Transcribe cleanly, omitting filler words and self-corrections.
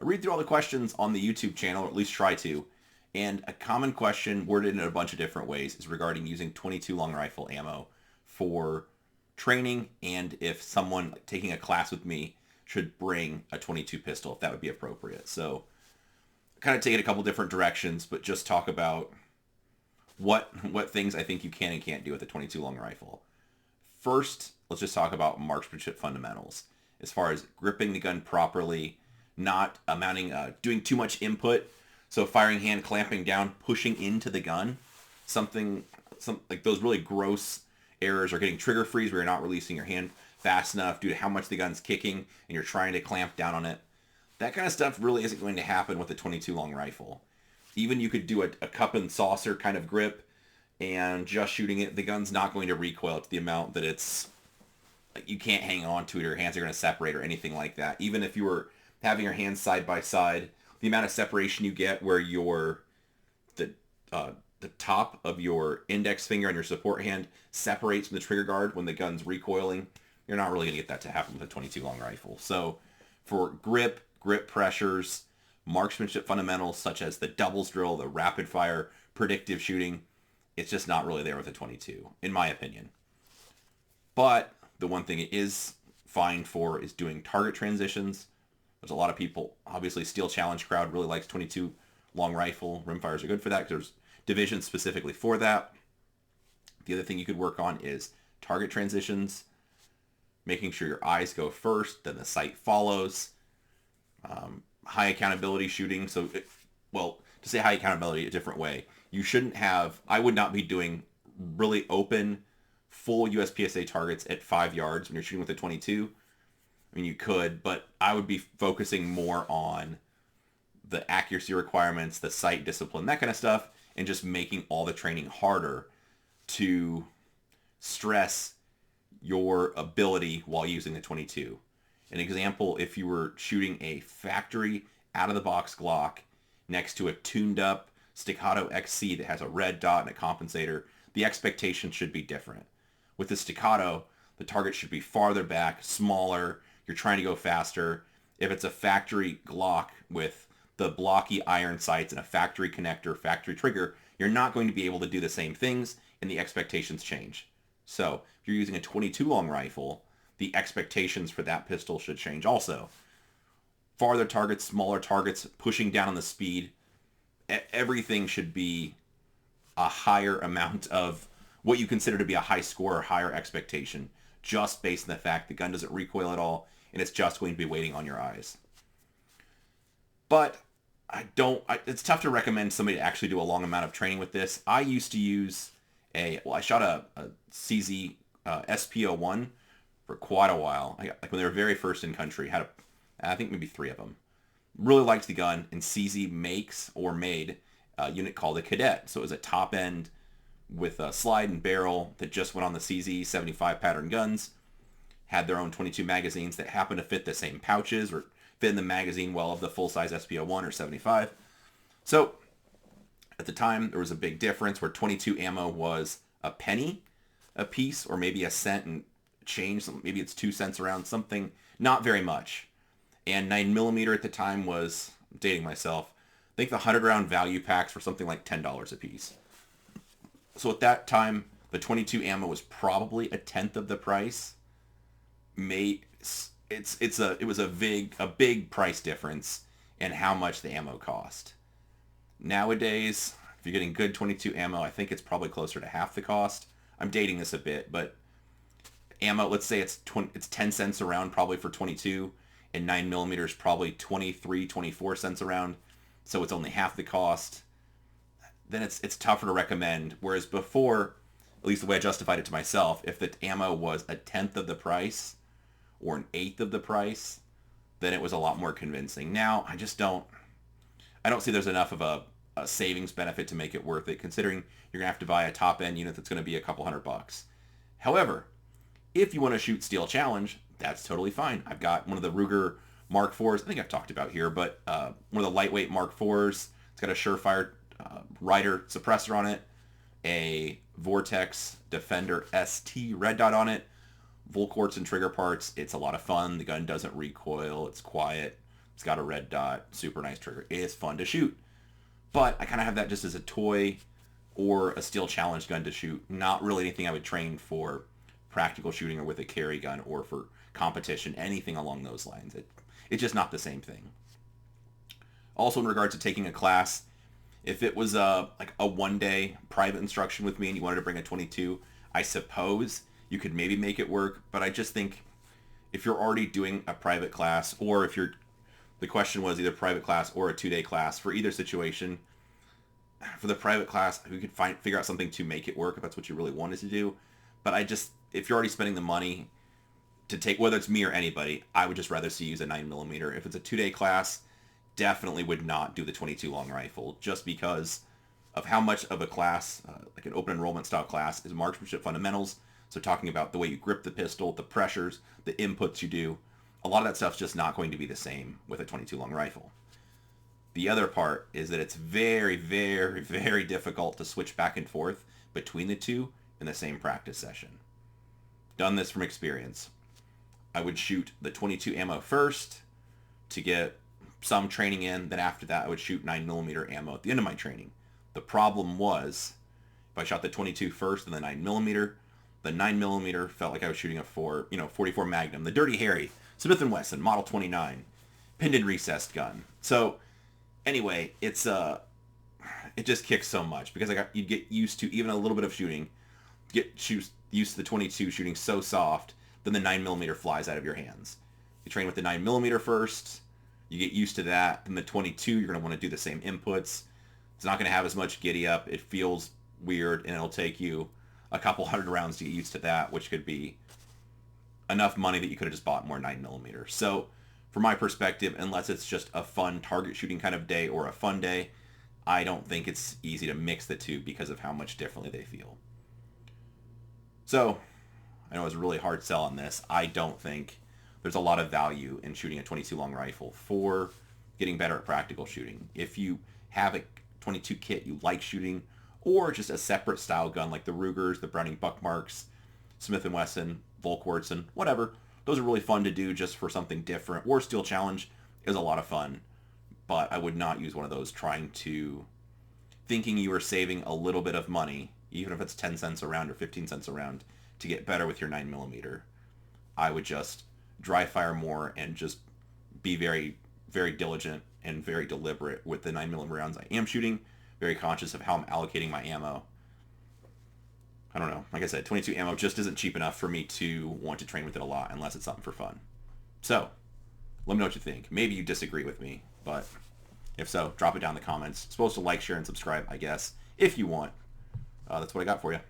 I read through all the questions on the YouTube channel, or at least try to, and a common question worded in a bunch of different ways is regarding using 22 long rifle ammo for training, and if someone taking a class with me should bring a 22 pistol, if that would be appropriate. So kind of take it a couple different directions, but just talk about what things I think you can and can't do with a 22 long rifle. First, let's just talk about marksmanship fundamentals. As far as gripping the gun properly, not doing too much input. So firing hand, clamping down, pushing into the gun. Some like those really gross errors are getting trigger freeze where you're not releasing your hand fast enough due to how much the gun's kicking and you're trying to clamp down on it. That kind of stuff really isn't going to happen with a 22 long rifle. Even you could do a cup and saucer kind of grip and just shooting it, the gun's not going to recoil to the amount that it's like you can't hang on to it or your hands are going to separate or anything like that. Even if you were having your hands side by side, the amount of separation you get where the the top of your index finger on your support hand separates from the trigger guard when the gun's recoiling, you're not really going to get that to happen with a 22 long rifle. So for grip pressures, marksmanship fundamentals such as the doubles drill, the rapid fire, predictive shooting, it's just not really there with a 22, in my opinion. But the one thing it is fine for is doing target transitions. There's a lot of people, obviously Steel Challenge crowd really likes 22 long rifle. Rimfires are good for that because there's divisions specifically for that. The other thing you could work on is target transitions, making sure your eyes go first, then the sight follows. High accountability shooting. So, to say high accountability a different way, I would not be doing really open, full USPSA targets at 5 yards when you're shooting with a 22. I mean, you could, but I would be focusing more on the accuracy requirements, the sight discipline, that kind of stuff, and just making all the training harder to stress your ability while using the 22. An example, if you were shooting a factory out-of-the-box Glock next to a tuned-up Staccato XC that has a red dot and a compensator, the expectation should be different. With the Staccato, the target should be farther back, smaller, you're trying to go faster. If it's a factory Glock with the blocky iron sights and a factory connector, factory trigger, you're not going to be able to do the same things, and the expectations change. So if you're using a 22 long rifle, the expectations for that pistol should change also. Farther targets, smaller targets, pushing down on the speed, everything should be a higher amount of what you consider to be a high score or higher expectation, just based on the fact the gun doesn't recoil at all, and it's just going to be waiting on your eyes. But it's tough to recommend somebody to actually do a long amount of training with this. I used to use I shot a CZ SP01 for quite a while. Like when they were very first in country, I think maybe 3 of them. Really liked the gun, and CZ made a unit called a Cadet. So it was a top end with a slide and barrel that just went on the CZ 75 pattern guns. Had their own 22 magazines that happened to fit the same pouches or fit in the magazine well of the full-size SP01 or 75. So at the time, there was a big difference where 22 ammo was a penny a piece or maybe a cent and change. Maybe it's 2 cents around, something, not very much. And 9mm at the time was, I'm dating myself, I think the 100 round value packs were something like $10 a piece. So at that time, the 22 ammo was probably a tenth of the price. It was a big price difference in how much the ammo cost. Nowadays, if you're getting good 22 ammo, I think it's probably closer to half the cost. I'm dating this a bit, but ammo, let's say it's 10 cents a round probably for 22, and 9mm is probably 23, 24 cents a round, so it's only half the cost. Then it's tougher to recommend. Whereas before, at least the way I justified it to myself, if the ammo was a tenth of the price or an eighth of the price, then it was a lot more convincing. Now, I don't see there's enough of a savings benefit to make it worth it, considering you're going to have to buy a top-end unit that's going to be a couple $100. However, if you want to shoot Steel Challenge, that's totally fine. I've got one of the Ruger Mark IVs, I think I've talked about here, but one of the lightweight Mark IVs. It's got a Surefire Rider suppressor on it, a Vortex Defender ST red dot on it, Volquarts and trigger parts. It's a lot of fun. The gun doesn't recoil. It's quiet. It's got a red dot, super nice trigger. It's fun to shoot. But I kind of have that just as a toy or a steel challenge gun to shoot. Not really anything I would train for practical shooting or with a carry gun or for competition, anything along those lines. It's just not the same thing. Also, in regards to taking a class, if it was like a one-day private instruction with me and you wanted to bring a 22, I suppose you could maybe make it work. But I just think if you're already doing a private class, or if the question was either private class or a 2-day class, for either situation, for the private class, we could figure out something to make it work if that's what you really wanted to do. But if you're already spending the money to take, whether it's me or anybody, I would just rather see you use a 9mm. If it's a 2-day class, definitely would not do the 22 long rifle, just because of how much of a class, like an open enrollment style class, is marksmanship fundamentals. So talking about the way you grip the pistol, the pressures, the inputs you do, a lot of that stuff's just not going to be the same with a 22 long rifle. The other part is that it's very, very, very difficult to switch back and forth between the two in the same practice session. Done this from experience. I would shoot the 22 ammo first to get some training in. Then after that, I would shoot 9mm ammo at the end of my training. The problem was, if I shot the 22 first and the 9mm, the 9mm felt like I was shooting a 44 Magnum, the Dirty Harry, Smith & Wesson, Model 29, pinned and recessed gun. So anyway, it just kicks so much because you get used to even a little bit of shooting, used to the 22 shooting so soft, then the 9mm flies out of your hands. You train with the 9mm first, you get used to that, then the 22 you're going to want to do the same inputs. It's not going to have as much giddy up. It feels weird, and it'll take you a couple hundred rounds to get used to that, which could be enough money that you could have just bought more 9mm. So from my perspective, unless it's just a fun target shooting kind of day or a fun day, I don't think it's easy to mix the two because of how much differently they feel. So I know it was a really hard sell on this. I don't think there's a lot of value in shooting a 22 long rifle for getting better at practical shooting. If you have a 22 kit you like shooting, or just a separate style gun like the Rugers, the Browning Buckmarks, Smith & Wesson, Volquartsen, whatever, those are really fun to do just for something different. Or Steel Challenge is a lot of fun, but I would not use one of those thinking you are saving a little bit of money, even if it's 10 cents a round or 15 cents a round, to get better with your 9mm. I would just dry fire more and just be very, very diligent and very deliberate with the 9mm rounds I am shooting, very conscious of how I'm allocating my ammo. I don't know. Like I said, 22 ammo just isn't cheap enough for me to want to train with it a lot unless it's something for fun. So, let me know what you think. Maybe you disagree with me, but if so, drop it down in the comments. You're supposed to like, share, and subscribe, I guess, if you want. That's what I got for you.